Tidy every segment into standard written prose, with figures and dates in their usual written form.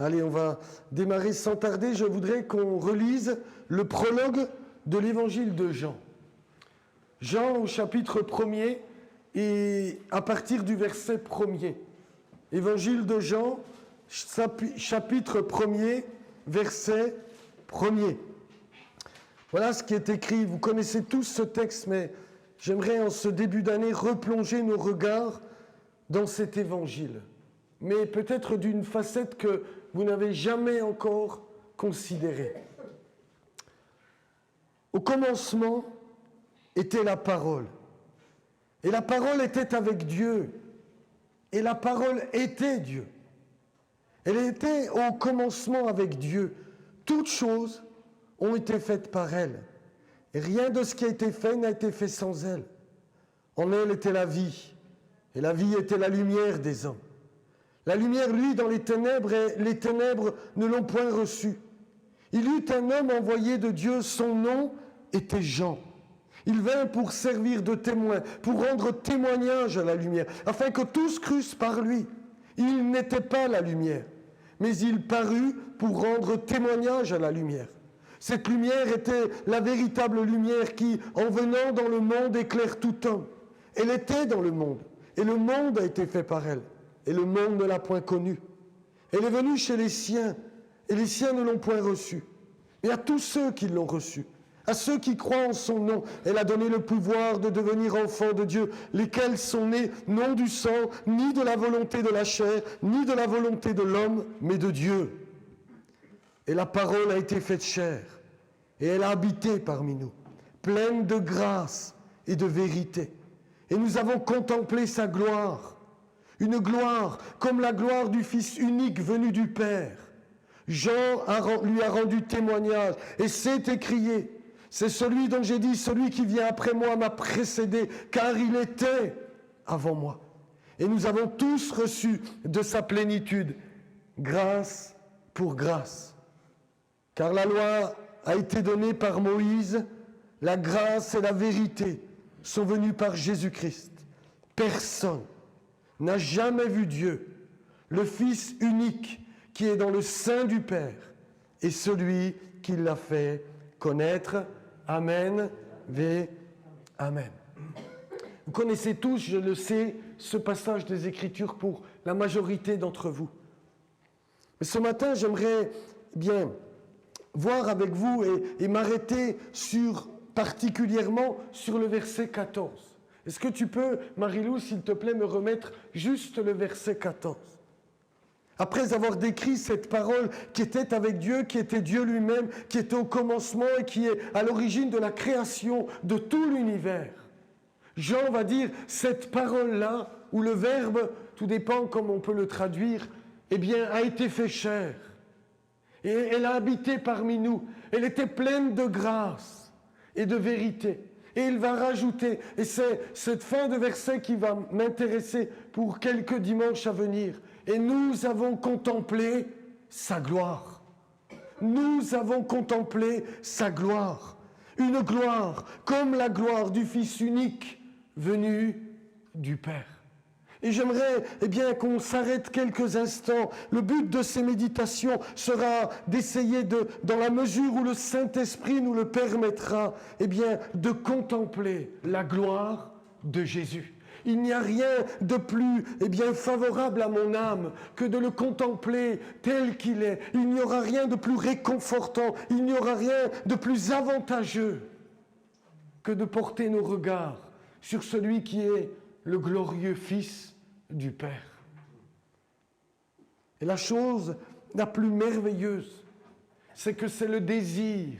Allez, on va démarrer sans tarder. Je voudrais qu'on relise le prologue de l'évangile de Jean. Jean au chapitre 1er et à partir du verset 1er. Évangile de Jean, chapitre 1er, verset 1er. Voilà ce qui est écrit. Vous connaissez tous ce texte, mais j'aimerais en ce début d'année replonger nos regards dans cet évangile. Mais peut-être d'une facette que vous n'avez jamais encore considérée. Au commencement était la parole. Et la parole était avec Dieu. Et la parole était Dieu. Elle était au commencement avec Dieu. Toutes choses ont été faites par elle. Et rien de ce qui a été fait n'a été fait sans elle. En elle était la vie. Et la vie était la lumière des hommes. La lumière, lui, dans les ténèbres, et les ténèbres ne l'ont point reçue. Il eut un homme envoyé de Dieu, son nom était Jean. Il vint pour servir de témoin, pour rendre témoignage à la lumière, afin que tous crussent par lui. Il n'était pas la lumière, mais il parut pour rendre témoignage à la lumière. Cette lumière était la véritable lumière qui, en venant dans le monde, éclaire tout homme. Elle était dans le monde, et le monde a été fait par elle. Et le monde ne l'a point connue. Elle est venue chez les siens, et les siens ne l'ont point reçue. Et à tous ceux qui l'ont reçue, à ceux qui croient en son nom, elle a donné le pouvoir de devenir enfants de Dieu, lesquels sont nés non du sang, ni de la volonté de la chair, ni de la volonté de l'homme, mais de Dieu. Et la parole a été faite chair, et elle a habité parmi nous, pleine de grâce et de vérité. Et nous avons contemplé sa gloire, une gloire comme la gloire du Fils unique venu du Père. Jean lui a rendu témoignage et s'est écrié, c'est celui dont j'ai dit, celui qui vient après moi m'a précédé, car il était avant moi. Et nous avons tous reçu de sa plénitude, grâce pour grâce. Car la loi a été donnée par Moïse, la grâce et la vérité sont venues par Jésus-Christ. Personne n'a jamais vu Dieu, le Fils unique qui est dans le sein du Père, et celui qui l'a fait connaître. Amen, Amen. Vous connaissez tous, je le sais, ce passage des Écritures pour la majorité d'entre vous. Mais ce matin, j'aimerais bien voir avec vous et m'arrêter particulièrement sur le verset 14. Est-ce que tu peux, Marie-Lou, s'il te plaît, me remettre juste le verset 14 ? Après avoir décrit cette parole qui était avec Dieu, qui était Dieu lui-même, qui était au commencement et qui est à l'origine de la création de tout l'univers, Jean va dire cette parole-là, où le verbe, tout dépend comment on peut le traduire, eh bien, a été fait chair. Et elle a habité parmi nous. Elle était pleine de grâce et de vérité. Et il va rajouter, et c'est cette fin de verset qui va m'intéresser pour quelques dimanches à venir. Et nous avons contemplé sa gloire. Nous avons contemplé sa gloire. Une gloire comme la gloire du Fils unique venu du Père. Et j'aimerais qu'on s'arrête quelques instants. Le but de ces méditations sera d'essayer dans la mesure où le Saint-Esprit nous le permettra, de contempler la gloire de Jésus. Il n'y a rien de plus favorable à mon âme que de le contempler tel qu'il est. Il n'y aura rien de plus réconfortant, il n'y aura rien de plus avantageux que de porter nos regards sur celui qui est le glorieux Fils du Père. Et la chose la plus merveilleuse, c'est que c'est le désir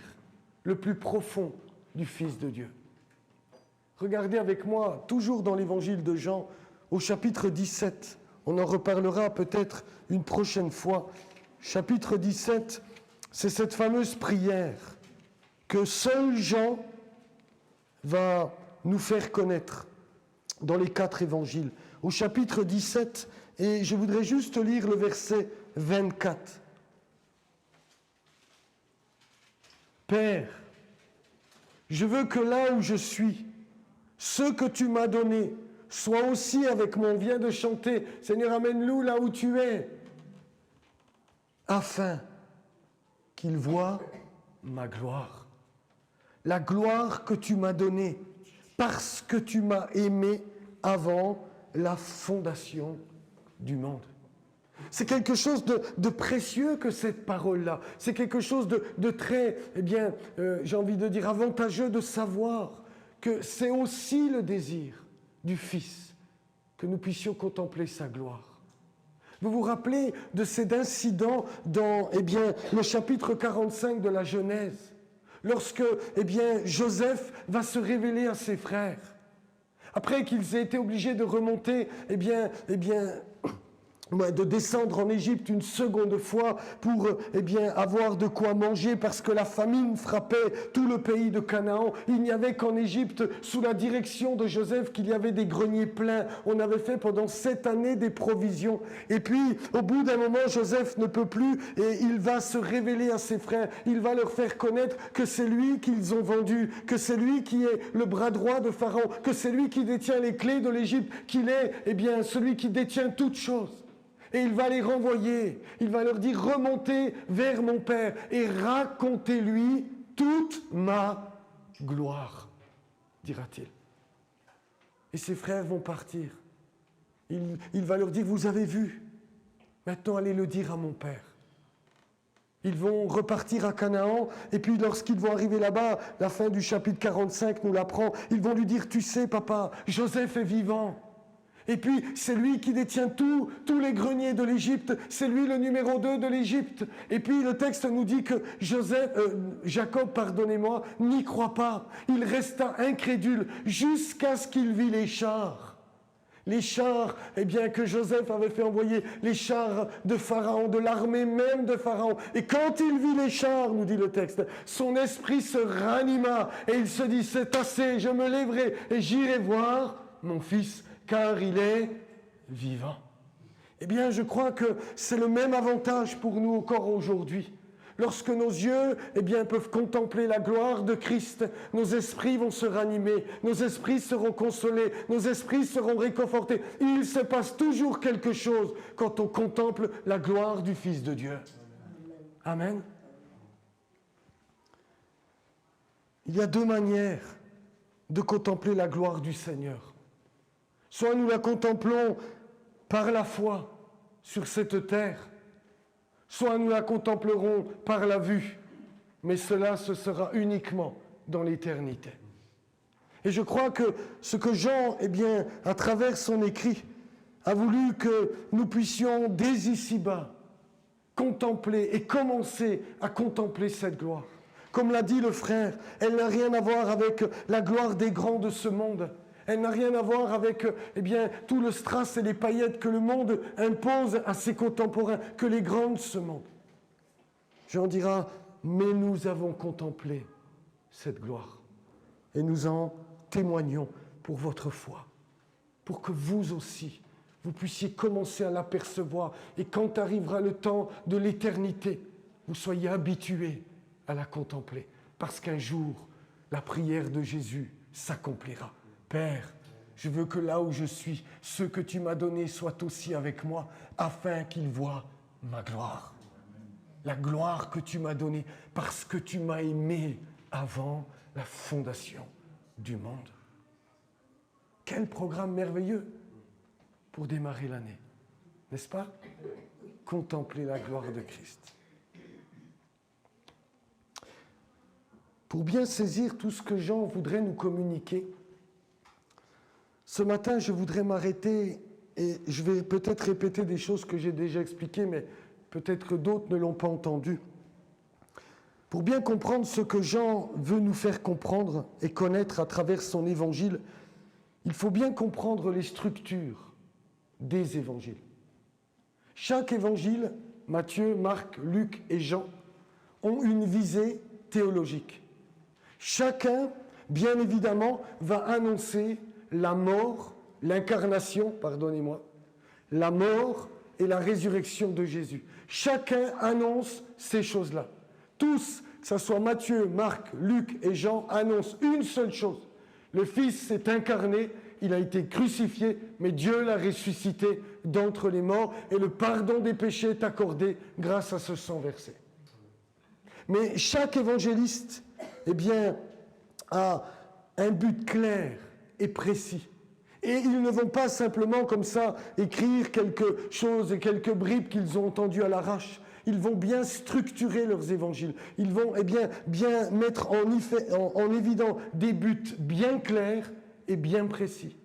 le plus profond du Fils de Dieu. Regardez avec moi, toujours dans l'évangile de Jean, au chapitre 17. On en reparlera peut-être une prochaine fois. Chapitre 17, c'est cette fameuse prière que seul Jean va nous faire connaître dans les 4 évangiles. Au chapitre 17, et je voudrais juste lire le verset 24. Père, je veux que là où je suis, ce que tu m'as donné soit aussi avec moi. On vient de chanter, Seigneur, amène-nous là où tu es. afin qu'ils voient ma gloire. La gloire que tu m'as donnée, parce que tu m'as aimé avant la fondation du monde. C'est quelque chose de précieux que cette parole-là. C'est quelque chose de très, j'ai envie de dire, avantageux de savoir que c'est aussi le désir du Fils que nous puissions contempler sa gloire. Vous vous rappelez de cet incident dans le chapitre 45 de la Genèse, lorsque Joseph va se révéler à ses frères, après qu'ils aient été obligés de remonter, de descendre en Égypte une seconde fois pour avoir de quoi manger parce que la famine frappait tout le pays de Canaan. Il n'y avait qu'en Égypte, sous la direction de Joseph, qu'il y avait des greniers pleins. On avait fait pendant 7 années des provisions. Et puis, au bout d'un moment, Joseph ne peut plus et il va se révéler à ses frères. Il va leur faire connaître que c'est lui qu'ils ont vendu, que c'est lui qui est le bras droit de Pharaon, que c'est lui qui détient les clés de l'Égypte, qu'il est celui qui détient toutes choses. Et il va les renvoyer, il va leur dire « Remontez vers mon Père et racontez-lui toute ma gloire », dira-t-il. Et ses frères vont partir. Il va leur dire « Vous avez vu, maintenant allez le dire à mon Père ». Ils vont repartir à Canaan, et puis lorsqu'ils vont arriver là-bas, la fin du chapitre 45 nous l'apprend, ils vont lui dire « Tu sais, papa, Joseph est vivant ». Et puis, c'est lui qui détient tous les greniers de l'Égypte. C'est lui le numéro 2 de l'Égypte. Et puis, le texte nous dit que Jacob, n'y croit pas. Il resta incrédule jusqu'à ce qu'il vit les chars. Les chars, que Joseph avait fait envoyer, les chars de Pharaon, de l'armée même de Pharaon. Et quand il vit les chars, nous dit le texte, son esprit se ranima et il se dit, c'est assez, je me lèverai et j'irai voir mon fils, car il est vivant. Je crois que c'est le même avantage pour nous encore aujourd'hui. Lorsque nos yeux peuvent contempler la gloire de Christ, nos esprits vont se ranimer, nos esprits seront consolés, nos esprits seront réconfortés. Il se passe toujours quelque chose quand on contemple la gloire du Fils de Dieu. Amen. Il y a 2 manières de contempler la gloire du Seigneur. Soit nous la contemplons par la foi sur cette terre, soit nous la contemplerons par la vue, mais cela, ce sera uniquement dans l'éternité. Et je crois que ce que Jean, à travers son écrit, a voulu que nous puissions, dès ici-bas, contempler et commencer à contempler cette gloire. Comme l'a dit le frère, elle n'a rien à voir avec la gloire des grands de ce monde. Elle n'a rien à voir avec tout le strass et les paillettes que le monde impose à ses contemporains, que les grands de ce monde. Jean dira, mais nous avons contemplé cette gloire et nous en témoignons pour votre foi, pour que vous aussi, vous puissiez commencer à l'apercevoir et quand arrivera le temps de l'éternité, vous soyez habitués à la contempler, parce qu'un jour, la prière de Jésus s'accomplira. Père, je veux que là où je suis, ceux que tu m'as donnés soient aussi avec moi, afin qu'ils voient ma gloire. La gloire que tu m'as donnée, parce que tu m'as aimé avant la fondation du monde. Quel programme merveilleux pour démarrer l'année, n'est-ce pas? Contempler la gloire de Christ. Pour bien saisir tout ce que Jean voudrait nous communiquer, ce matin, je voudrais m'arrêter et je vais peut-être répéter des choses que j'ai déjà expliquées, mais peut-être que d'autres ne l'ont pas entendu. Pour bien comprendre ce que Jean veut nous faire comprendre et connaître à travers son évangile, il faut bien comprendre les structures des évangiles. Chaque évangile, Matthieu, Marc, Luc et Jean, ont une visée théologique. Chacun, bien évidemment, va annoncer la mort, l'incarnation, la mort et la résurrection de Jésus. Chacun annonce ces choses-là. Tous, que ce soit Matthieu, Marc, Luc et Jean, annoncent une seule chose. Le Fils s'est incarné il a été crucifié, mais Dieu l'a ressuscité d'entre les morts et le pardon des péchés est accordé grâce à ce sang versé. Mais chaque évangéliste, eh bien, a un but clair et précis. Et ils ne vont pas simplement comme ça écrire quelque chose et quelques bribes qu'ils ont entendues à l'arrache. Ils vont bien structurer leurs évangiles. Ils vont bien mettre en évidence des buts bien clairs et bien précis.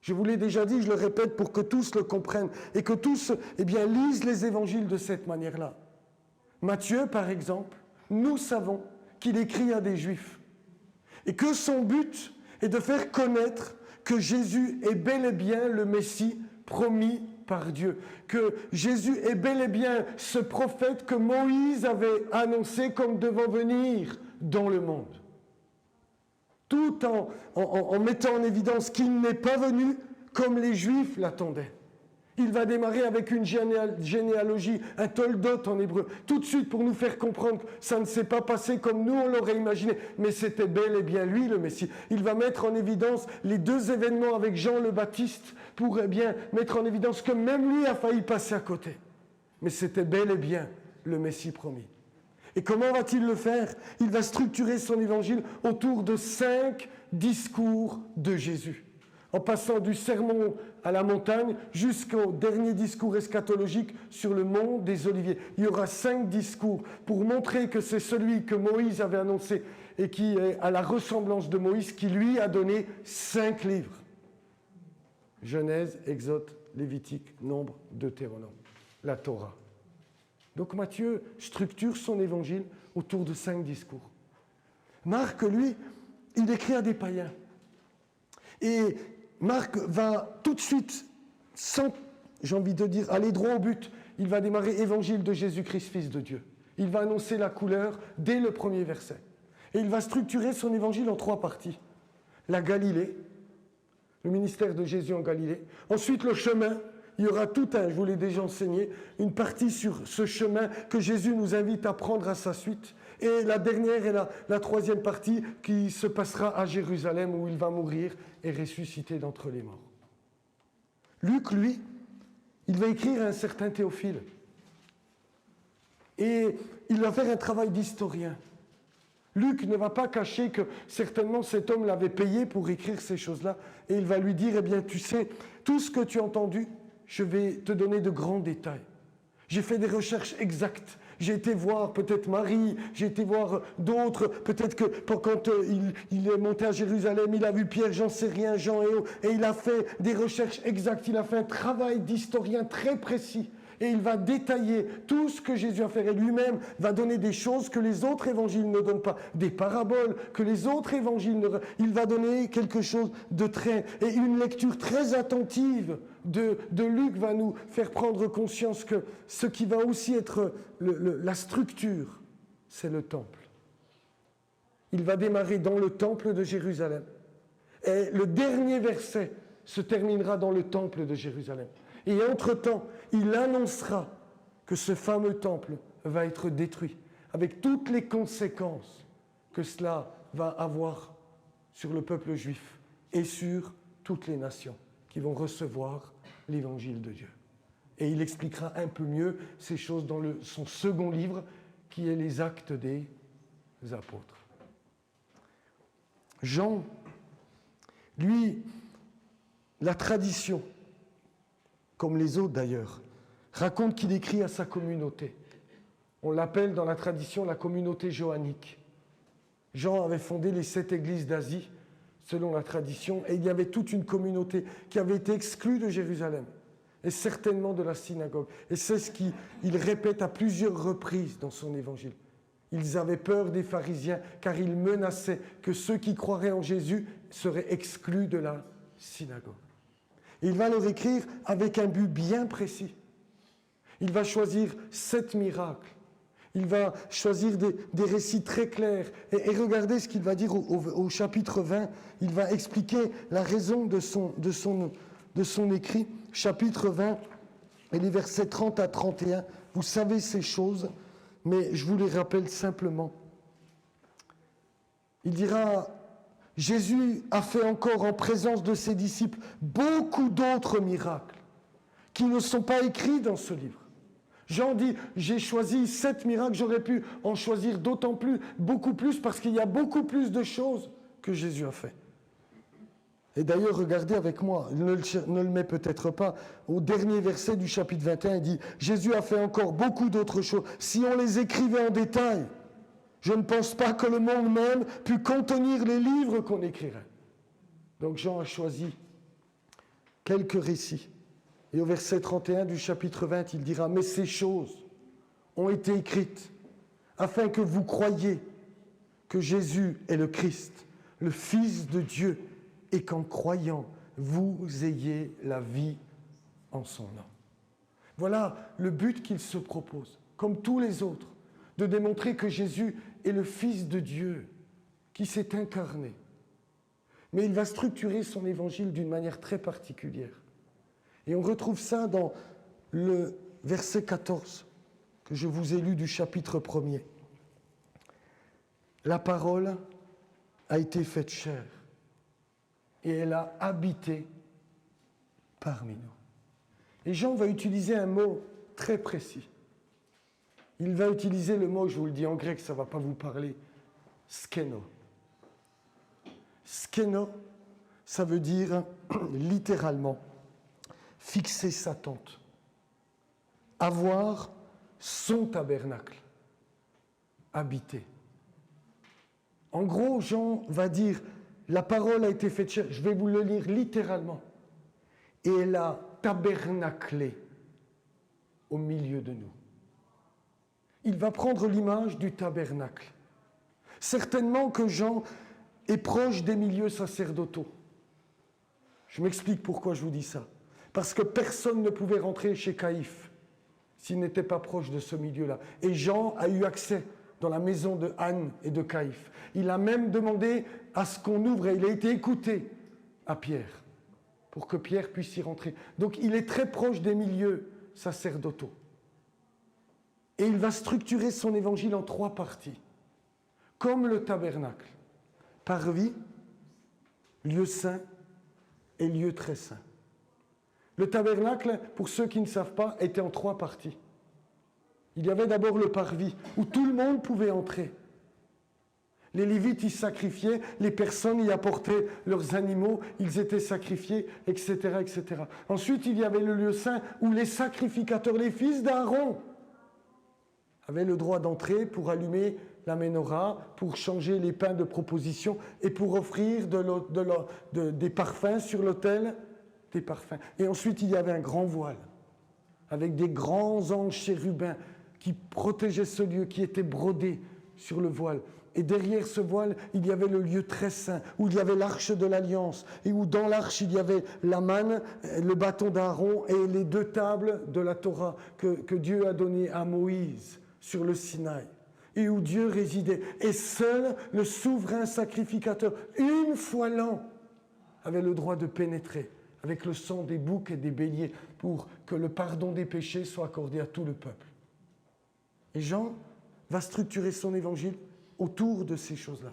Je vous l'ai déjà dit, je le répète pour que tous le comprennent et que tous lisent les évangiles de cette manière-là. Matthieu, par exemple, nous savons qu'il écrit à des Juifs et que son but est de faire connaître que Jésus est bel et bien le Messie promis par Dieu, que Jésus est bel et bien ce prophète que Moïse avait annoncé comme devant venir dans le monde. Tout en mettant en évidence qu'il n'est pas venu comme les Juifs l'attendaient. Il va démarrer avec une généalogie, un toldot en hébreu, tout de suite pour nous faire comprendre que ça ne s'est pas passé comme nous on l'aurait imaginé, mais c'était bel et bien lui le Messie. Il va mettre en évidence les deux événements avec Jean le Baptiste pour mettre en évidence que même lui a failli passer à côté. Mais c'était bel et bien le Messie promis. Et comment va-t-il le faire? Il va structurer son évangile autour de 5 discours de Jésus. En passant du sermon à la montagne jusqu'au dernier discours eschatologique sur le mont des Oliviers. Il y aura 5 discours pour montrer que c'est celui que Moïse avait annoncé et qui est à la ressemblance de Moïse, qui lui a donné 5 livres. Genèse, Exode, Lévitique, Nombre, Deutéronome, la Torah. Donc Matthieu structure son évangile autour de 5 discours. Marc, lui, il écrit à des païens. Et Marc va tout de suite, sans, j'ai envie de dire, aller droit au but. Il va démarrer évangile de Jésus-Christ, Fils de Dieu. Il va annoncer la couleur dès le premier verset. Et il va structurer son évangile en 3 parties. La Galilée, le ministère de Jésus en Galilée. Ensuite, le chemin. Il y aura tout je vous l'ai déjà enseigné, une partie sur ce chemin que Jésus nous invite à prendre à sa suite. Et la dernière et la 3e partie qui se passera à Jérusalem où il va mourir et ressusciter d'entre les morts. Luc, lui, il va écrire à un certain Théophile. Et il va faire un travail d'historien. Luc ne va pas cacher que certainement cet homme l'avait payé pour écrire ces choses-là. Et il va lui dire, eh bien, tu sais, tout ce que tu as entendu, je vais te donner de grands détails. J'ai fait des recherches exactes. J'ai été voir peut-être Marie, j'ai été voir d'autres. Peut-être que quand il est monté à Jérusalem, il a vu Pierre, j'en sais rien, Jean et il a fait des recherches exactes. Il a fait un travail d'historien très précis. Et il va détailler tout ce que Jésus a fait. Et lui-même va donner des choses que les autres évangiles ne donnent pas. Des paraboles que les autres évangiles ne... Il va donner quelque chose de très... Et une lecture très attentive de Luc va nous faire prendre conscience que ce qui va aussi être la structure, c'est le temple. Il va démarrer dans le temple de Jérusalem. Et le dernier verset se terminera dans le temple de Jérusalem. Et entre-temps, il annoncera que ce fameux temple va être détruit, avec toutes les conséquences que cela va avoir sur le peuple juif et sur toutes les nations qui vont recevoir l'évangile de Dieu. Et il expliquera un peu mieux ces choses dans son second livre, qui est les Actes des Apôtres. Jean, lui, la tradition, comme les autres d'ailleurs, raconte qu'il écrit à sa communauté. On l'appelle dans la tradition la communauté johannique. Jean avait fondé les 7 églises d'Asie, selon la tradition, et il y avait toute une communauté qui avait été exclue de Jérusalem, et certainement de la synagogue. Et c'est ce qu'il répète à plusieurs reprises dans son évangile. Ils avaient peur des pharisiens, car ils menaçaient que ceux qui croiraient en Jésus seraient exclus de la synagogue. Il va leur écrire avec un but bien précis. Il va choisir 7 miracles. Il va choisir des récits très clairs. Et regardez ce qu'il va dire au chapitre 20. Il va expliquer la raison de son écrit. Chapitre 20, et les versets 30 à 31. Vous savez ces choses, mais je vous les rappelle simplement. Il dira... Jésus a fait encore en présence de ses disciples beaucoup d'autres miracles qui ne sont pas écrits dans ce livre. Jean dit, j'ai choisi 7 miracles, j'aurais pu en choisir d'autant plus, beaucoup plus, parce qu'il y a beaucoup plus de choses que Jésus a fait. Et d'ailleurs, regardez avec moi, ne le met peut-être pas, au dernier verset du chapitre 21, il dit, Jésus a fait encore beaucoup d'autres choses. Si on les écrivait en détail, je ne pense pas que le monde même pût contenir les livres qu'on écrirait. Donc Jean a choisi quelques récits. Et au verset 31 du chapitre 20, il dira, mais ces choses ont été écrites afin que vous croyiez que Jésus est le Christ, le Fils de Dieu, et qu'en croyant, vous ayez la vie en son nom. Voilà le but qu'il se propose, comme tous les autres, de démontrer que Jésus est le Fils de Dieu, qui s'est incarné. Mais il va structurer son évangile d'une manière très particulière. Et on retrouve ça dans le verset 14, que je vous ai lu du chapitre 1er. La parole a été faite chair, et elle a habité parmi nous. Et Jean va utiliser un mot très précis. Il va utiliser le mot, je vous le dis en grec, ça ne va pas vous parler, skeno. Skeno, ça veut dire littéralement fixer sa tente, avoir son tabernacle, habiter. En gros, Jean va dire, la parole a été faite chair, je vais vous le lire littéralement, et elle a tabernaclé au milieu de nous. Il va prendre l'image du tabernacle. Certainement que Jean est proche des milieux sacerdotaux. Je m'explique pourquoi je vous dis ça. Parce que personne ne pouvait rentrer chez Caïphe s'il n'était pas proche de ce milieu-là. Et Jean a eu accès dans la maison de Anne et de Caïphe. Il a même demandé à ce qu'on ouvre, et il a été écouté à Pierre, pour que Pierre puisse y rentrer. Donc il est très proche des milieux sacerdotaux. Et il va structurer son évangile en 3 parties, comme le tabernacle. Parvis, lieu saint et lieu très saint. Le tabernacle, pour ceux qui ne savent pas, était en 3 parties. Il y avait d'abord le parvis, où tout le monde pouvait entrer. Les Lévites y sacrifiaient, les personnes y apportaient leurs animaux, ils étaient sacrifiés, etc., etc. Ensuite, il y avait le lieu saint, où les sacrificateurs, les fils d'Aaron, avaient le droit d'entrer pour allumer la menorah, pour changer les pains de proposition et pour offrir des parfums sur l'autel, des parfums. Et ensuite, il y avait un grand voile, avec des grands anges chérubins qui protégeaient ce lieu, qui était brodé sur le voile. Et derrière ce voile, il y avait le lieu très saint, où il y avait l'arche de l'Alliance, et où dans l'arche, il y avait la manne, le bâton d'Aaron et les 2 tables de la Torah que Dieu a données à Moïse sur le Sinaï, et où Dieu résidait. Et seul le souverain sacrificateur, une fois l'an, avait le droit de pénétrer avec le sang des boucs et des béliers pour que le pardon des péchés soit accordé à tout le peuple. Et Jean va structurer son évangile autour de ces choses-là.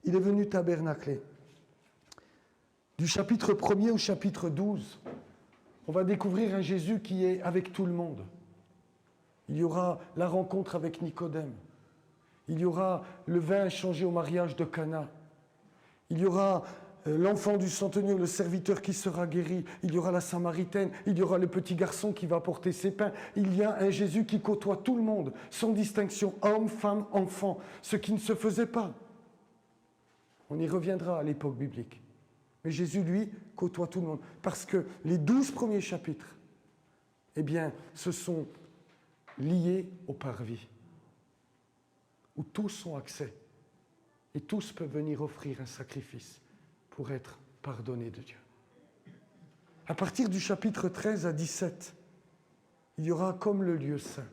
Il est venu tabernacler. Du chapitre 1er au chapitre 12, on va découvrir un Jésus qui est avec tout le monde. Il y aura la rencontre avec Nicodème. Il y aura le vin échangé au mariage de Cana. Il y aura l'enfant du centenier, le serviteur qui sera guéri. Il y aura la Samaritaine. Il y aura le petit garçon qui va porter ses pains. Il y a un Jésus qui côtoie tout le monde, sans distinction, homme, femme, enfant, ce qui ne se faisait pas. On y reviendra à l'époque biblique. Mais Jésus, lui, côtoie tout le monde. Parce que les 12 premiers chapitres, eh bien, ce sont liés au parvis, où tous ont accès et tous peuvent venir offrir un sacrifice pour être pardonnés de Dieu. À partir du chapitre 13 à 17, il y aura comme le lieu saint.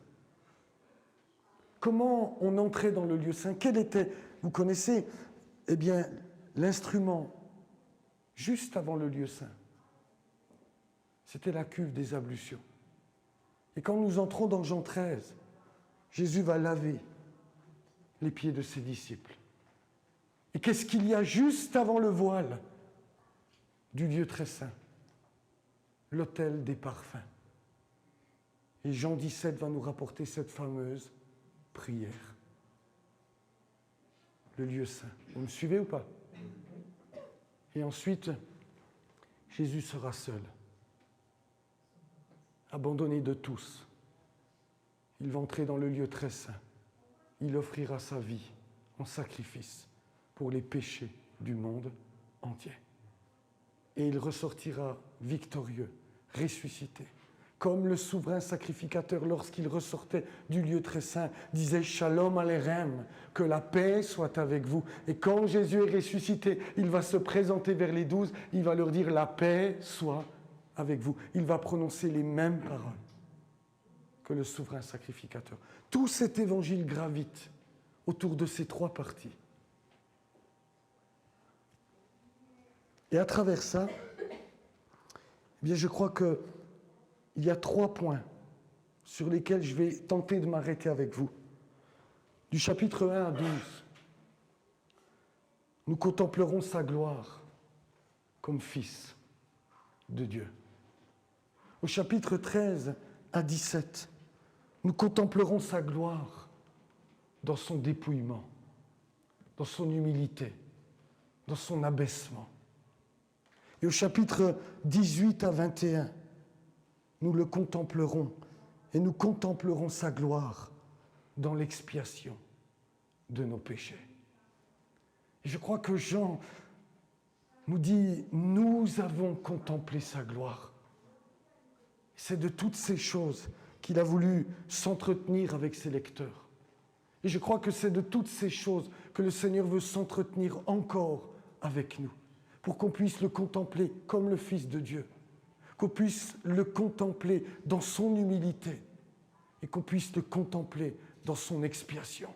Comment on entrait dans le lieu saint? Quel était, vous connaissez, eh bien, l'instrument juste avant le lieu saint? C'était la cuve des ablutions. Et quand nous entrons dans Jean 13, Jésus va laver les pieds de ses disciples. Et qu'est-ce qu'il y a juste avant le voile du lieu très saint? L'autel des parfums. Et Jean 17 va nous rapporter cette fameuse prière. Le lieu saint. Vous me suivez ou pas? Et ensuite, Jésus sera seul, abandonné de tous. Il va entrer dans le lieu très saint. Il offrira sa vie en sacrifice pour les péchés du monde entier. Et il ressortira victorieux, ressuscité. Comme le souverain sacrificateur, lorsqu'il ressortait du lieu très saint, disait « Shalom Aleichem », que la paix soit avec vous. Et quand Jésus est ressuscité, il va se présenter vers les 12, il va leur dire « La paix soit avec vous ». Il va prononcer les mêmes paroles que le souverain sacrificateur. Tout cet évangile gravite autour de ces trois parties. Et à travers ça, eh bien, je crois qu'il y a 3 points sur lesquels je vais tenter de m'arrêter avec vous. Du chapitre 1 à 12, nous contemplerons sa gloire comme fils de Dieu. Au chapitre 13 à 17, nous contemplerons sa gloire dans son dépouillement, dans son humilité, dans son abaissement. Et au chapitre 18 à 21, nous le contemplerons et nous contemplerons sa gloire dans l'expiation de nos péchés. Et je crois que Jean nous dit, nous avons contemplé sa gloire. C'est de toutes ces choses qu'il a voulu s'entretenir avec ses lecteurs. Et je crois que c'est de toutes ces choses que le Seigneur veut s'entretenir encore avec nous, pour qu'on puisse le contempler comme le Fils de Dieu, qu'on puisse le contempler dans son humilité et qu'on puisse le contempler dans son expiation,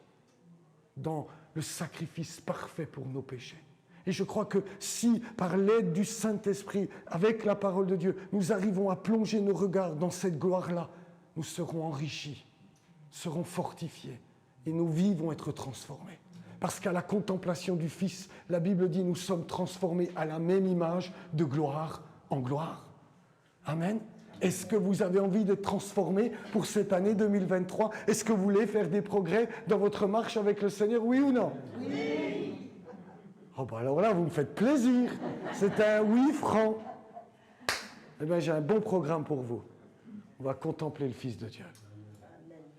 dans le sacrifice parfait pour nos péchés. Et je crois que si, par l'aide du Saint-Esprit, avec la parole de Dieu, nous arrivons à plonger nos regards dans cette gloire-là, nous serons enrichis, serons fortifiés et nos vies vont être transformées. Parce qu'à la contemplation du Fils, la Bible dit, nous sommes transformés à la même image de gloire en gloire. Amen. Est-ce que vous avez envie d'être transformé pour cette année 2023? Est-ce que vous voulez faire des progrès dans votre marche avec le Seigneur, oui ou non? Oui. Oh ben alors là, vous me faites plaisir. C'est un oui franc. Eh bien, j'ai un bon programme pour vous. On va contempler le Fils de Dieu.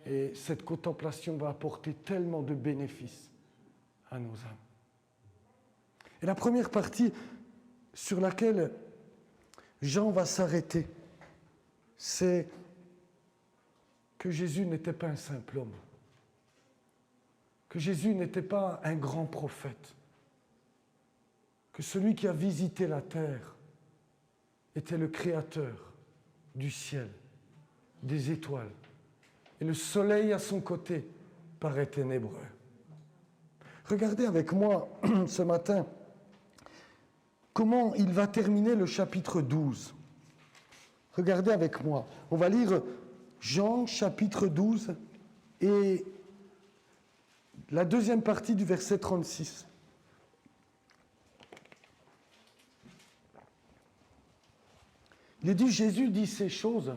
Et cette contemplation va apporter tellement de bénéfices à nos âmes. Et la première partie sur laquelle Jean va s'arrêter, c'est que Jésus n'était pas un simple homme, que Jésus n'était pas un grand prophète, que celui qui a visité la terre était le créateur du ciel, des étoiles, et le soleil à son côté paraît ténébreux. Regardez avec moi ce matin comment il va terminer le chapitre 12. Regardez avec moi. On va lire Jean chapitre 12 et la deuxième partie du verset 36. Il est dit, Jésus dit ces choses,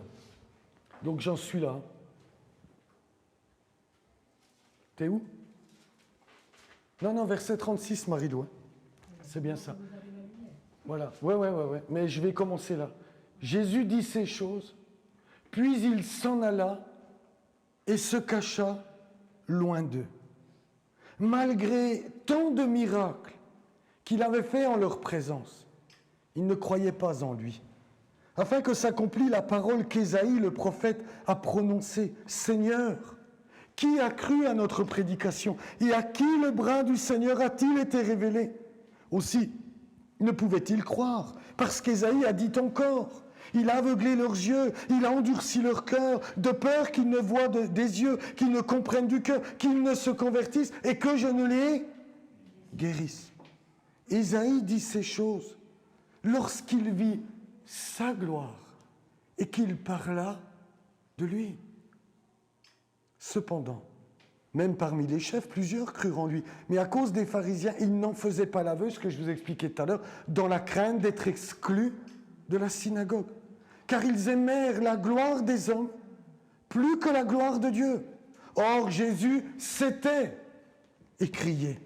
donc j'en suis là. T'es où? Non, verset 36, Marie-Lou. C'est bien ça. Voilà, ouais. Mais je vais commencer là. Jésus dit ces choses, puis il s'en alla et se cacha loin d'eux. Malgré tant de miracles qu'il avait faits en leur présence, ils ne croyaient pas en lui. Afin que s'accomplît la parole qu'Ésaïe, le prophète, a prononcée. Seigneur, qui a cru à notre prédication? Et à qui le bras du Seigneur a-t-il été révélé? Aussi, ne pouvaient-ils croire? Parce qu'Ésaïe a dit encore, il a aveuglé leurs yeux, il a endurci leur cœur, de peur qu'ils ne voient des yeux, qu'ils ne comprennent du cœur, qu'ils ne se convertissent et que je ne les guérisse. Ésaïe dit ces choses lorsqu'il vit sa gloire et qu'il parla de lui. Cependant, Même parmi les chefs, plusieurs crurent en lui. Mais à cause des pharisiens, ils n'en faisaient pas l'aveu, ce que je vous expliquais tout à l'heure, dans la crainte d'être exclus de la synagogue. Car ils aimèrent la gloire des hommes plus que la gloire de Dieu. Or, Jésus s'était écrié.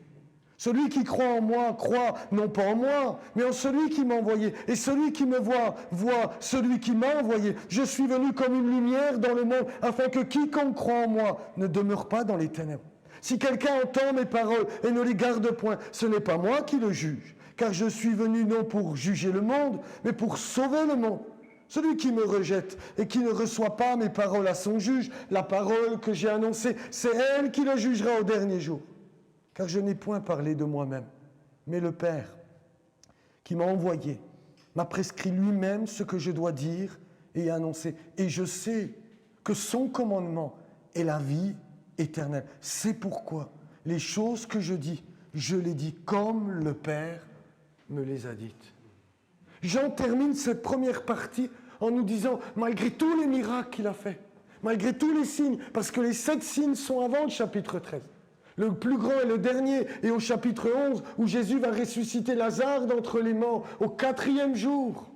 Celui qui croit en moi, croit non pas en moi, mais en celui qui m'a envoyé. Et celui qui me voit, voit celui qui m'a envoyé. Je suis venu comme une lumière dans le monde, afin que quiconque croit en moi ne demeure pas dans les ténèbres. Si quelqu'un entend mes paroles et ne les garde point, ce n'est pas moi qui le juge, car je suis venu non pour juger le monde, mais pour sauver le monde. Celui qui me rejette et qui ne reçoit pas mes paroles à son juge, la parole que j'ai annoncée, c'est elle qui le jugera au dernier jour. Car je n'ai point parlé de moi-même, mais le Père qui m'a envoyé m'a prescrit lui-même ce que je dois dire et annoncer. Et je sais que son commandement est la vie éternelle. C'est pourquoi les choses que je dis, je les dis comme le Père me les a dites. Jean termine cette première partie en nous disant, malgré tous les miracles qu'il a faits, malgré tous les signes, parce que les 7 signes sont avant le chapitre 13. Le plus grand est le dernier, et au chapitre 11, où Jésus va ressusciter Lazare d'entre les morts, au 4e jour.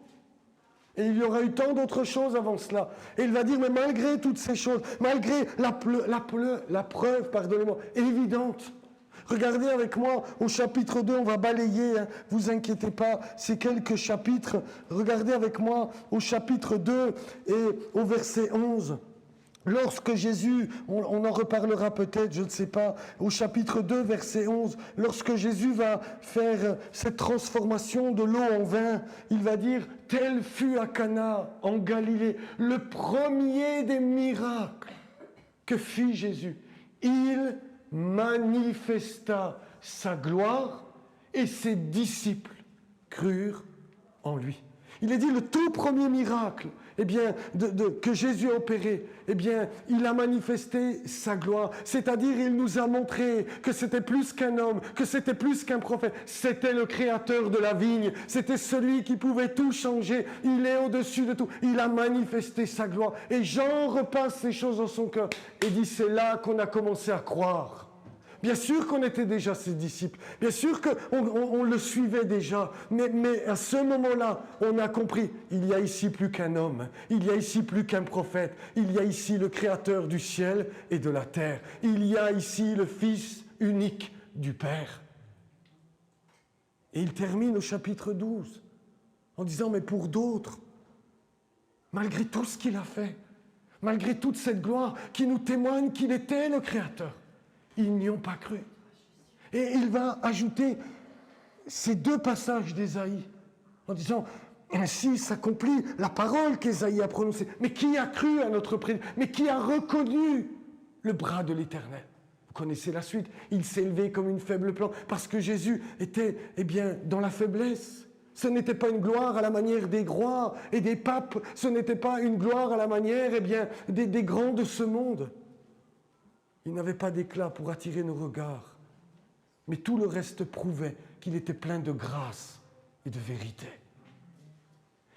Et il y aura eu tant d'autres choses avant cela. Et il va dire, mais malgré toutes ces choses, malgré la preuve, pardonnez-moi, évidente, regardez avec moi au chapitre 2, on va balayer, hein, vous inquiétez pas, c'est quelques chapitres. Regardez avec moi au chapitre 2 et au verset 11. Lorsque Jésus, on en reparlera peut-être, je ne sais pas, au chapitre 2, verset 11, lorsque Jésus va faire cette transformation de l'eau en vin, il va dire, tel fut à Cana, en Galilée, le premier des miracles que fit Jésus. Il manifesta sa gloire et ses disciples crurent en lui. Il est dit le tout premier miracle que Jésus a opéré, il a manifesté sa gloire. C'est-à-dire, il nous a montré que c'était plus qu'un homme, que c'était plus qu'un prophète. C'était le créateur de la vigne. C'était celui qui pouvait tout changer. Il est au-dessus de tout. Il a manifesté sa gloire. Et Jean repasse ces choses dans son cœur et dit, c'est là qu'on a commencé à croire. Bien sûr qu'on était déjà ses disciples, bien sûr qu'on le suivait déjà, mais à ce moment-là, on a compris, il y a ici plus qu'un homme, il y a ici plus qu'un prophète, il y a ici le Créateur du ciel et de la terre, il y a ici le Fils unique du Père. Et il termine au chapitre 12 en disant, mais pour d'autres, malgré tout ce qu'il a fait, malgré toute cette gloire qui nous témoigne qu'il était le Créateur, ils n'y ont pas cru. Et il va ajouter ces 2 passages d'Ésaïe en disant, ainsi s'accomplit la parole qu'Ésaïe a prononcée. Mais qui a cru à notre prédication? Mais qui a reconnu le bras de l'Éternel? Vous connaissez la suite. Il s'est élevé comme une faible plante parce que Jésus était dans la faiblesse. Ce n'était pas une gloire à la manière des rois et des papes. Ce n'était pas une gloire à la manière des grands de ce monde. Il n'avait pas d'éclat pour attirer nos regards, mais tout le reste prouvait qu'il était plein de grâce et de vérité.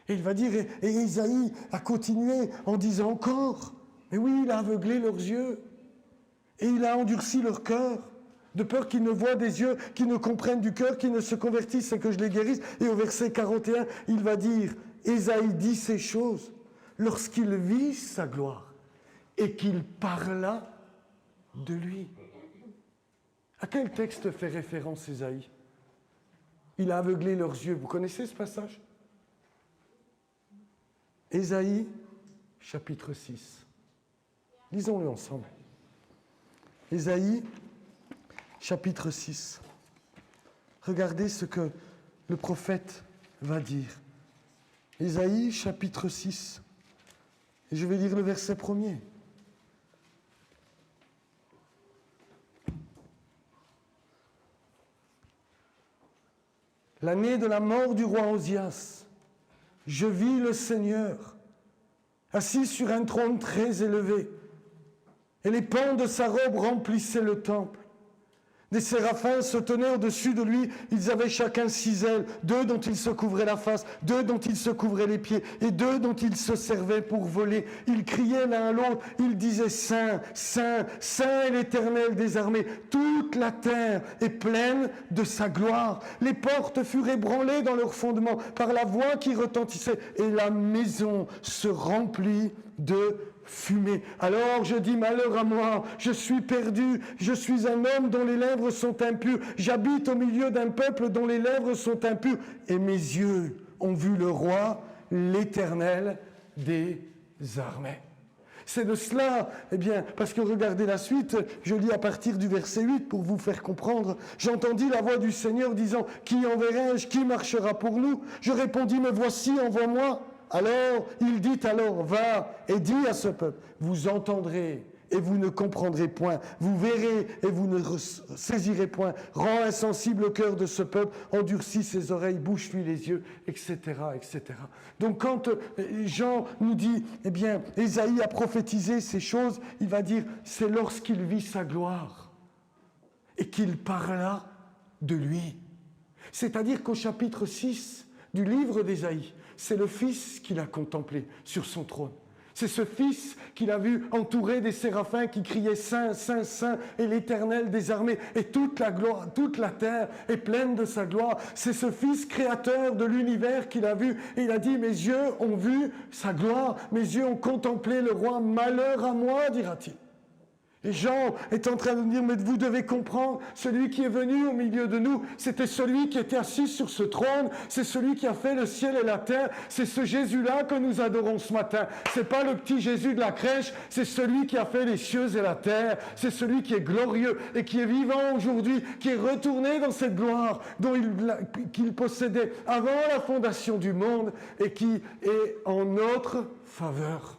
Et il va dire, et Ésaïe a continué en disant encore, mais oui, il a aveuglé leurs yeux, et il a endurci leur cœur, de peur qu'ils ne voient des yeux, qu'ils ne comprennent du cœur, qu'ils ne se convertissent et que je les guérisse. Et au verset 41, il va dire, Ésaïe dit ces choses lorsqu'il vit sa gloire et qu'il parla de lui. À quel texte fait référence Ésaïe? Il a aveuglé leurs yeux. Vous connaissez ce passage? Ésaïe, chapitre 6. Lisons-le ensemble. Ésaïe, chapitre 6. Regardez ce que le prophète va dire. Ésaïe, chapitre 6. Et je vais lire le verset 1er. L'année de la mort du roi Osias, je vis le Seigneur assis sur un trône très élevé, et les pans de sa robe remplissaient le temple. Des séraphins se tenaient au-dessus de lui, ils avaient chacun 6 ailes, 2 dont ils se couvraient la face, 2 dont ils se couvraient les pieds, et 2 dont ils se servaient pour voler. Ils criaient l'un à l'autre, ils disaient « Saint, Saint, Saint est l'Éternel des armées, toute la terre est pleine de sa gloire. » Les portes furent ébranlées dans leur fondement par la voix qui retentissait, et la maison se remplit de fumée. Alors je dis, malheur à moi, je suis perdu, je suis un homme dont les lèvres sont impures, j'habite au milieu d'un peuple dont les lèvres sont impures, et mes yeux ont vu le roi, l'Éternel des armées. C'est de cela, parce que regardez la suite, je lis à partir du verset 8 pour vous faire comprendre. J'entendis la voix du Seigneur disant, qui enverrai-je, qui marchera pour nous? Je répondis, me voici, envoie-moi. Alors, il dit alors, va et dis à ce peuple, vous entendrez et vous ne comprendrez point, vous verrez et vous ne saisirez point, rends insensible le cœur de ce peuple, endurcis ses oreilles, bouche-lui les yeux, etc., etc. Donc quand Jean nous dit, Ésaïe a prophétisé ces choses, il va dire, c'est lorsqu'il vit sa gloire et qu'il parla de lui. C'est-à-dire qu'au chapitre 6 du livre d'Ésaïe, c'est le Fils qu'il a contemplé sur son trône. C'est ce Fils qu'il a vu entouré des séraphins qui criaient « Saint, Saint, Saint est l'Éternel des armées » et toute la gloire, toute la terre est pleine de sa gloire. C'est ce Fils créateur de l'univers qu'il a vu et il a dit « Mes yeux ont vu sa gloire, mes yeux ont contemplé le roi, malheur à moi, dira-t-il. » Et Jean est en train de nous dire, mais vous devez comprendre, celui qui est venu au milieu de nous, c'était celui qui était assis sur ce trône, c'est celui qui a fait le ciel et la terre, c'est ce Jésus-là que nous adorons ce matin. C'est pas le petit Jésus de la crèche, c'est celui qui a fait les cieux et la terre, c'est celui qui est glorieux et qui est vivant aujourd'hui, qui est retourné dans cette gloire qu'il possédait avant la fondation du monde et qui est en notre faveur.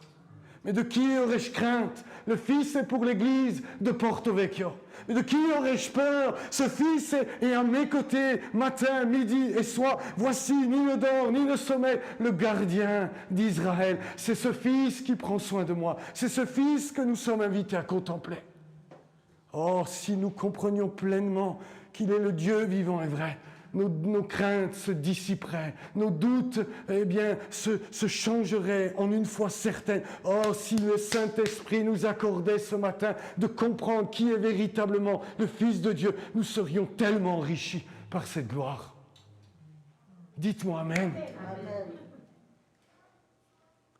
Mais de qui aurais-je crainte? Le Fils est pour l'Église de Porto Vecchio. Mais de qui aurais-je peur? Ce Fils est à mes côtés, matin, midi et soir. Voici, ni le dehors, ni le sommeil, le gardien d'Israël. C'est ce Fils qui prend soin de moi. C'est ce Fils que nous sommes invités à contempler. Oh, si nous comprenions pleinement qu'il est le Dieu vivant et vrai, nos craintes se dissiperaient, nos doutes se changeraient en une foi certaine. Oh, si le Saint-Esprit nous accordait ce matin de comprendre qui est véritablement le Fils de Dieu, nous serions tellement enrichis par cette gloire. Dites-moi Amen. Amen.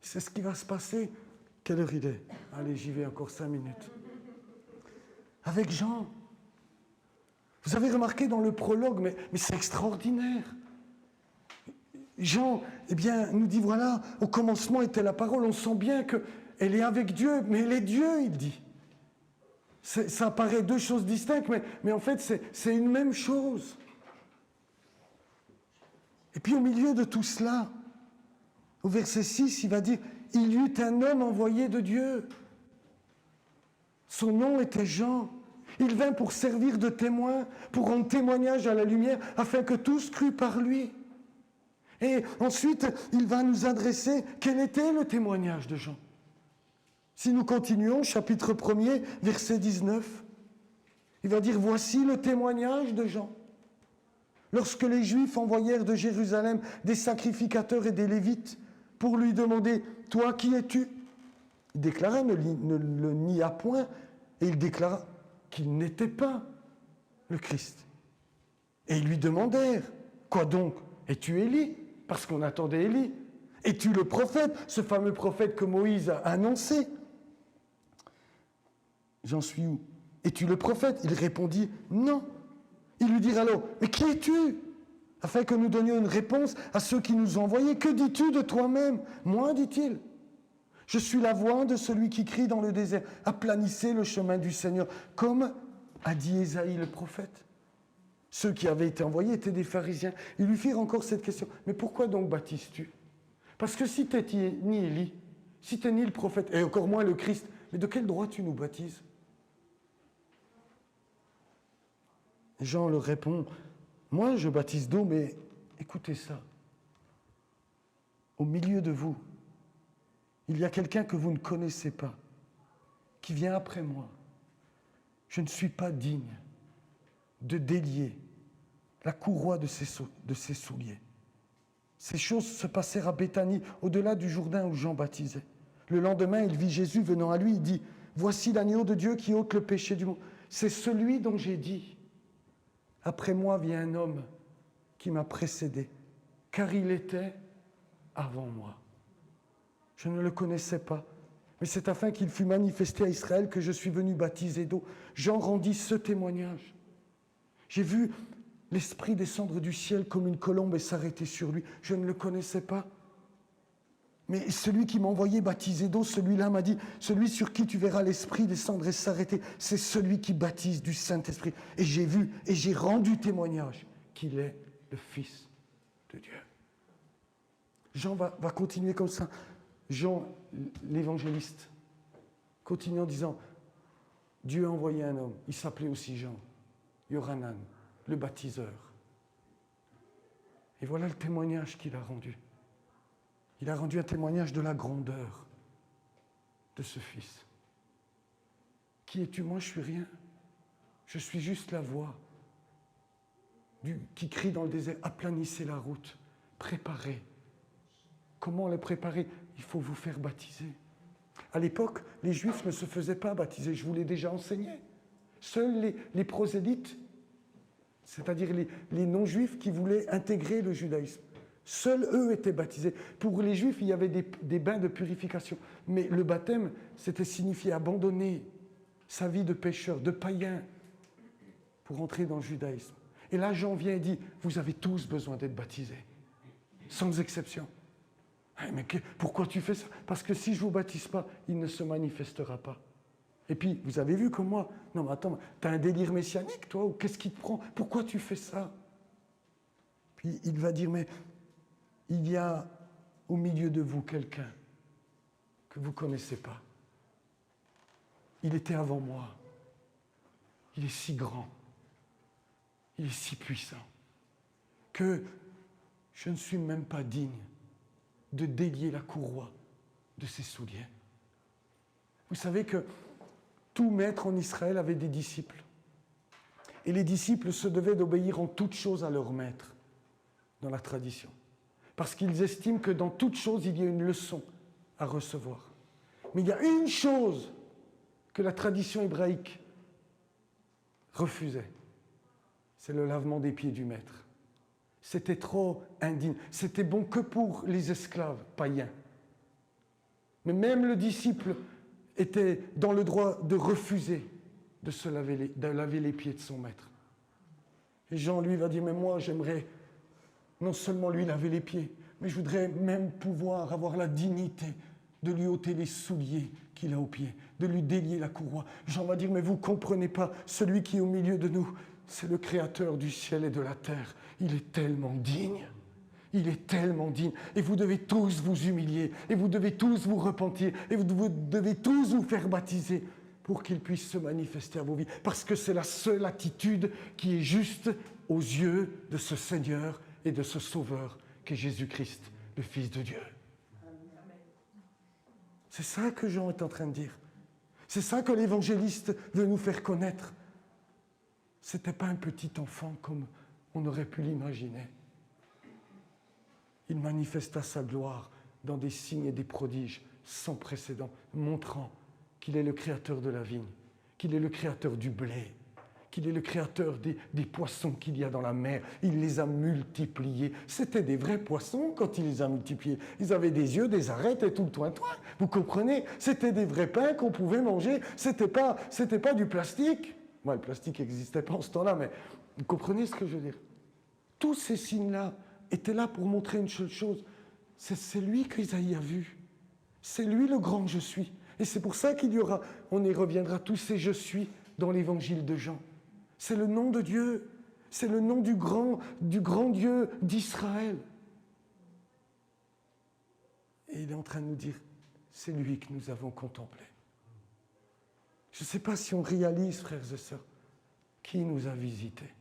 C'est ce qui va se passer. Quelle heure il est? Allez, j'y vais encore 5 minutes. Avec Jean. Vous avez remarqué dans le prologue, mais c'est extraordinaire. Jean, nous dit, voilà, au commencement était la parole. On sent bien qu'elle est avec Dieu, mais elle est Dieu, il dit. Ça paraît 2 choses distinctes, mais en fait, c'est une même chose. Et puis au milieu de tout cela, au verset 6, il va dire, il y eut un homme envoyé de Dieu. Son nom était Jean. Il vint pour servir de témoin, pour rendre témoignage à la lumière, afin que tous cruent par lui. Et ensuite, il va nous adresser quel était le témoignage de Jean. Si nous continuons, chapitre 1er, verset 19, il va dire, voici le témoignage de Jean. Lorsque les Juifs envoyèrent de Jérusalem des sacrificateurs et des Lévites pour lui demander, toi qui es-tu? Il déclara, ne le nia point, et il déclara qu'il n'était pas le Christ. Et ils lui demandèrent, quoi donc? Es-tu Élie? Parce qu'on attendait Élie. Es-tu le prophète, ce fameux prophète que Moïse a annoncé? J'en suis où? Es-tu le prophète? Il répondit, non. Ils lui dirent alors, mais qui es-tu? Afin que nous donnions une réponse à ceux qui nous ont envoyés. Que dis-tu de toi-même? Moi, dit-il. Je suis la voix de celui qui crie dans le désert. Aplanissez le chemin du Seigneur, comme a dit Ésaïe le prophète. Ceux qui avaient été envoyés étaient des pharisiens. Ils lui firent encore cette question. Mais pourquoi donc baptises-tu? Parce que si tu n'es ni Élie, si tu n'es ni le prophète, et encore moins le Christ, mais de quel droit tu nous baptises? Jean leur répond, moi je baptise d'eau, mais écoutez ça. Au milieu de vous, il y a quelqu'un que vous ne connaissez pas, qui vient après moi. Je ne suis pas digne de délier la courroie de ses souliers. Ces choses se passèrent à Béthanie, au-delà du Jourdain où Jean baptisait. Le lendemain, il vit Jésus venant à lui, il dit, « Voici l'agneau de Dieu qui ôte le péché du monde. » C'est celui dont j'ai dit, « Après moi vient un homme qui m'a précédé, car il était avant moi. » Je ne le connaissais pas, mais c'est afin qu'il fût manifesté à Israël que je suis venu baptiser d'eau. Jean rendit ce témoignage. J'ai vu l'Esprit descendre du ciel comme une colombe et s'arrêter sur lui. Je ne le connaissais pas. Mais celui qui m'a envoyé baptiser d'eau, celui-là m'a dit, celui sur qui tu verras l'Esprit descendre et s'arrêter, c'est celui qui baptise du Saint-Esprit. Et j'ai vu et j'ai rendu témoignage qu'il est le Fils de Dieu. Jean va continuer comme ça. Jean, l'évangéliste, continue en disant, Dieu a envoyé un homme, il s'appelait aussi Jean, Yohanan, le baptiseur. Et voilà le témoignage qu'il a rendu. Il a rendu un témoignage de la grandeur de ce Fils. Qui es-tu? Moi, je suis rien. Je suis juste la voix qui crie dans le désert, aplanissez la route, préparez. Comment le préparer? Il faut vous faire baptiser. À l'époque, les Juifs ne se faisaient pas baptiser, je vous l'ai déjà enseigné. Seuls les prosélytes, c'est-à-dire les non-juifs qui voulaient intégrer le judaïsme, seuls eux étaient baptisés. Pour les Juifs, il y avait des bains de purification. Mais le baptême, c'était signifier abandonner sa vie de pécheur, de païen, pour entrer dans le judaïsme. Et là, Jean vient et dit, vous avez tous besoin d'être baptisés, sans exception. Mais pourquoi tu fais ça? Parce que si je ne vous baptise pas, il ne se manifestera pas. Et puis, vous avez vu comme moi, non mais attends, tu as un délire messianique, toi, ou qu'est-ce qui te prend? Pourquoi tu fais ça? Puis il va dire, mais il y a au milieu de vous quelqu'un que vous ne connaissez pas. Il était avant moi. Il est si grand. Il est si puissant que je ne suis même pas digne de délier la courroie de ses souliers. Vous savez que tout maître en Israël avait des disciples. Et les disciples se devaient d'obéir en toutes choses à leur maître, dans la tradition. Parce qu'ils estiment que dans toutes choses, il y a une leçon à recevoir. Mais il y a une chose que la tradition hébraïque refusait. C'est le lavement des pieds du maître. C'était trop indigne. C'était bon que pour les esclaves païens. Mais même le disciple était dans le droit de refuser de laver les pieds de son maître. Et Jean, lui, va dire, mais moi, j'aimerais non seulement lui laver les pieds, mais je voudrais même pouvoir avoir la dignité de lui ôter les souliers qu'il a aux pieds, de lui délier la courroie. Jean va dire, mais vous ne comprenez pas, celui qui est au milieu de nous, c'est le Créateur du ciel et de la terre. Il est tellement digne. Il est tellement digne. Et vous devez tous vous humilier. Et vous devez tous vous repentir. Et vous devez tous vous faire baptiser pour qu'il puisse se manifester à vos vies. Parce que c'est la seule attitude qui est juste aux yeux de ce Seigneur et de ce Sauveur qu'est Jésus-Christ, le Fils de Dieu. C'est ça que Jean est en train de dire. C'est ça que l'évangéliste veut nous faire connaître. Ce n'était pas un petit enfant comme on aurait pu l'imaginer. Il manifesta sa gloire dans des signes et des prodiges sans précédent, montrant qu'il est le créateur de la vigne, qu'il est le créateur du blé, qu'il est le créateur des poissons qu'il y a dans la mer. Il les a multipliés. C'était des vrais poissons quand il les a multipliés. Ils avaient des yeux, des arêtes et tout le toin-toin. Vous comprenez? C'était des vrais pains qu'on pouvait manger. C'était pas du plastique. Moi, le plastique n'existait pas en ce temps-là, mais vous comprenez ce que je veux dire? Tous ces signes-là étaient là pour montrer une seule chose. C'est lui qu'Isaïe a vu. C'est lui le grand je suis. Et c'est pour ça qu'il y aura, on y reviendra, tous ces je suis dans l'évangile de Jean. C'est le nom de Dieu. C'est le nom du grand Dieu d'Israël. Et il est en train de nous dire, c'est lui que nous avons contemplé. Je ne sais pas si on réalise, frères et sœurs, qui nous a visités.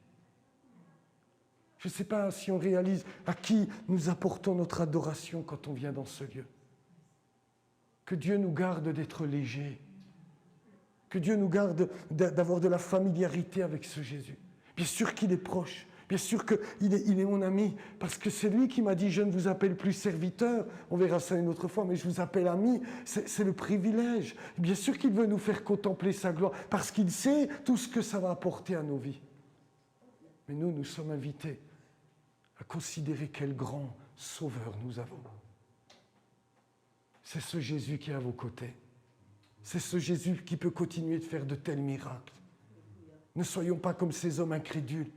Je ne sais pas si on réalise à qui nous apportons notre adoration quand on vient dans ce lieu. Que Dieu nous garde d'être légers. Que Dieu nous garde d'avoir de la familiarité avec ce Jésus. Bien sûr qu'il est proche. Bien sûr qu'il est, il est mon ami, parce que c'est lui qui m'a dit « Je ne vous appelle plus serviteur ». On verra ça une autre fois, mais je vous appelle ami. C'est le privilège. Bien sûr qu'il veut nous faire contempler sa gloire, parce qu'il sait tout ce que ça va apporter à nos vies. Mais nous sommes invités à considérer quel grand sauveur nous avons. C'est ce Jésus qui est à vos côtés. C'est ce Jésus qui peut continuer de faire de tels miracles. Ne soyons pas comme ces hommes incrédules.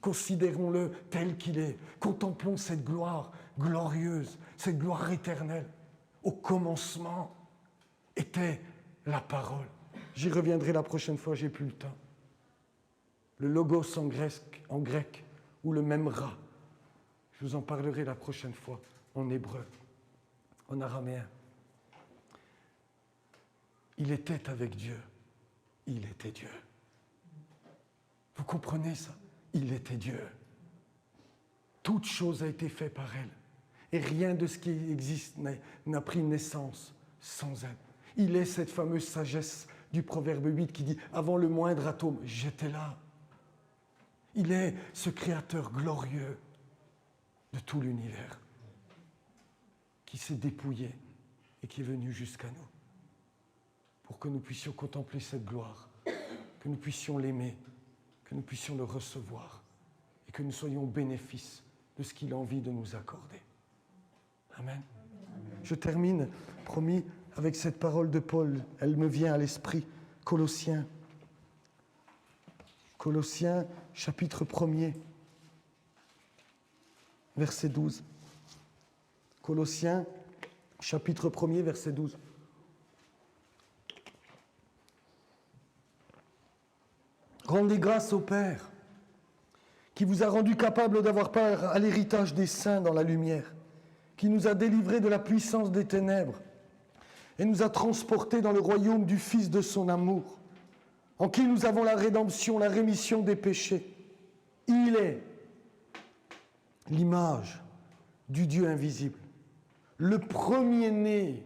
Considérons-le tel qu'il est. Contemplons cette gloire glorieuse, cette gloire éternelle. Au commencement était la parole. J'y reviendrai la prochaine fois, j'ai plus le temps. Le logos en grec, ou le memra. Je vous en parlerai la prochaine fois, en hébreu, en araméen. Il était avec Dieu. Il était Dieu. Vous comprenez ça? Il était Dieu. Toute chose a été faite par elle. Et rien de ce qui existe n'a pris naissance sans elle. Il est cette fameuse sagesse du Proverbe 8 qui dit « Avant le moindre atome, j'étais là ». Il est ce Créateur glorieux de tout l'univers qui s'est dépouillé et qui est venu jusqu'à nous pour que nous puissions contempler cette gloire, que nous puissions l'aimer, que nous puissions le recevoir et que nous soyons au bénéfice de ce qu'il a envie de nous accorder. Amen. Je termine, promis, avec cette parole de Paul. Elle me vient à l'esprit. Colossiens, chapitre 1er, verset 12. Colossiens, chapitre 1er, verset 12. Rendez grâce au Père, qui vous a rendu capable d'avoir part à l'héritage des saints dans la lumière, qui nous a délivrés de la puissance des ténèbres et nous a transportés dans le royaume du Fils de son amour, en qui nous avons la rédemption, la rémission des péchés. Il est l'image du Dieu invisible, le premier-né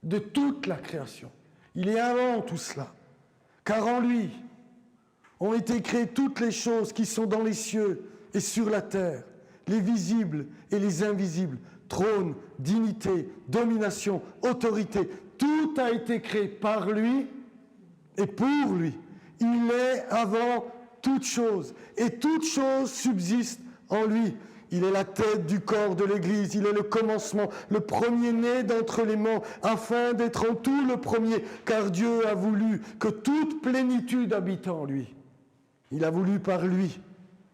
de toute la création. Il est avant tout cela, car en lui ont été créées toutes les choses qui sont dans les cieux et sur la terre, les visibles et les invisibles, trône, dignité, domination, autorité. Tout a été créé par lui et pour lui. Il est avant toute chose et toute chose subsiste en lui. Il est la tête du corps de l'Église, il est le commencement, le premier-né d'entre les morts, afin d'être en tout le premier, car Dieu a voulu que toute plénitude habite en lui. Il a voulu par lui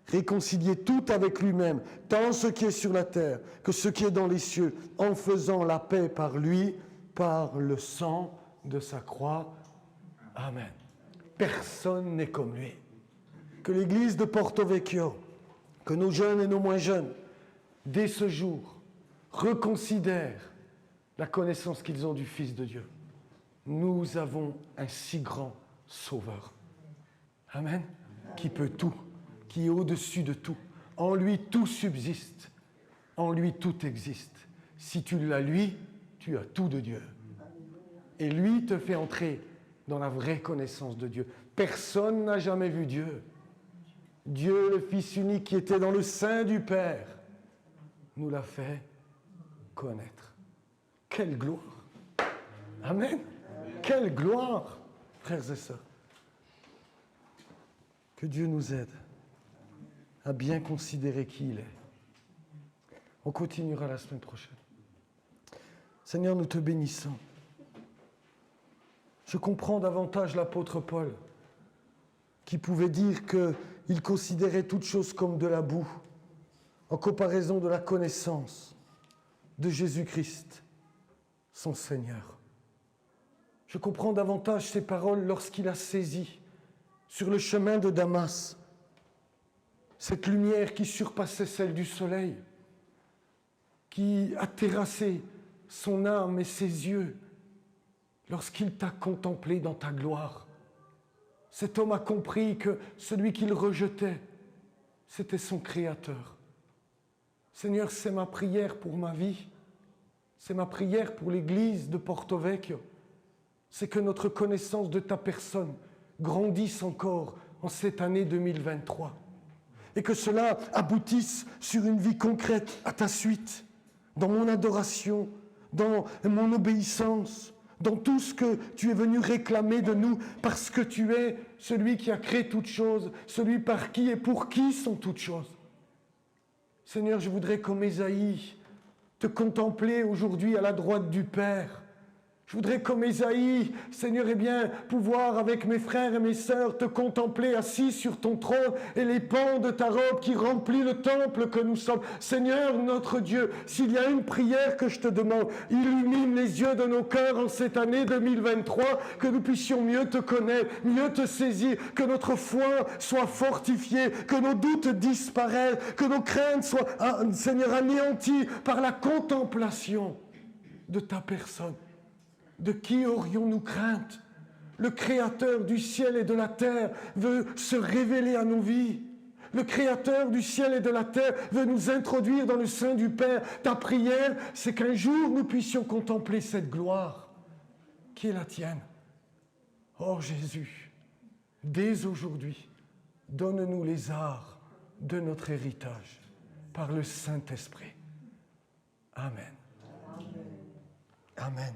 réconcilier tout avec lui-même, tant ce qui est sur la terre que ce qui est dans les cieux, en faisant la paix par lui, par le sang de sa croix. Amen. Personne n'est comme lui. Que l'Église de Porto Vecchio, que nos jeunes et nos moins jeunes, dès ce jour, reconsidèrent la connaissance qu'ils ont du Fils de Dieu. Nous avons un si grand Sauveur. Amen. Qui peut tout, qui est au-dessus de tout. En lui, tout subsiste. En lui, tout existe. Si tu l'as lui, tu as tout de Dieu. Et lui te fait entrer dans la vraie connaissance de Dieu. Personne n'a jamais vu Dieu. Dieu, le Fils unique qui était dans le sein du Père, nous l'a fait connaître. Quelle gloire! Amen! Quelle gloire, frères et sœurs! Que Dieu nous aide à bien considérer qui il est. On continuera la semaine prochaine. Seigneur, nous te bénissons. Je comprends davantage l'apôtre Paul, qui pouvait dire qu'il considérait toute chose comme de la boue, en comparaison de la connaissance de Jésus-Christ, son Seigneur. Je comprends davantage ces paroles lorsqu'il a saisi, sur le chemin de Damas, cette lumière qui surpassait celle du soleil, qui a terrassé son âme et ses yeux lorsqu'il t'a contemplé dans ta gloire. Cet homme a compris que celui qu'il rejetait, c'était son Créateur. Seigneur, c'est ma prière pour ma vie, c'est ma prière pour l'Église de Porto Vecchio, c'est que notre connaissance de ta personne grandisse encore en cette année 2023. Et que cela aboutisse sur une vie concrète à ta suite, dans mon adoration, dans mon obéissance, dans tout ce que tu es venu réclamer de nous, parce que tu es celui qui a créé toutes choses, celui par qui et pour qui sont toutes choses. Seigneur, je voudrais comme Ésaïe te contempler aujourd'hui à la droite du Père. Je voudrais comme Ésaïe, Seigneur, pouvoir avec mes frères et mes sœurs te contempler assis sur ton trône et les pans de ta robe qui remplit le temple que nous sommes. Seigneur, notre Dieu, s'il y a une prière que je te demande, illumine les yeux de nos cœurs en cette année 2023, que nous puissions mieux te connaître, mieux te saisir, que notre foi soit fortifiée, que nos doutes disparaissent, que nos craintes soient, Seigneur, anéanties par la contemplation de ta personne. De qui aurions-nous crainte? Le Créateur du ciel et de la terre veut se révéler à nos vies. Le Créateur du ciel et de la terre veut nous introduire dans le sein du Père. Ta prière, c'est qu'un jour nous puissions contempler cette gloire qui est la tienne. Oh Jésus, dès aujourd'hui, donne-nous les arts de notre héritage par le Saint-Esprit. Amen. Amen.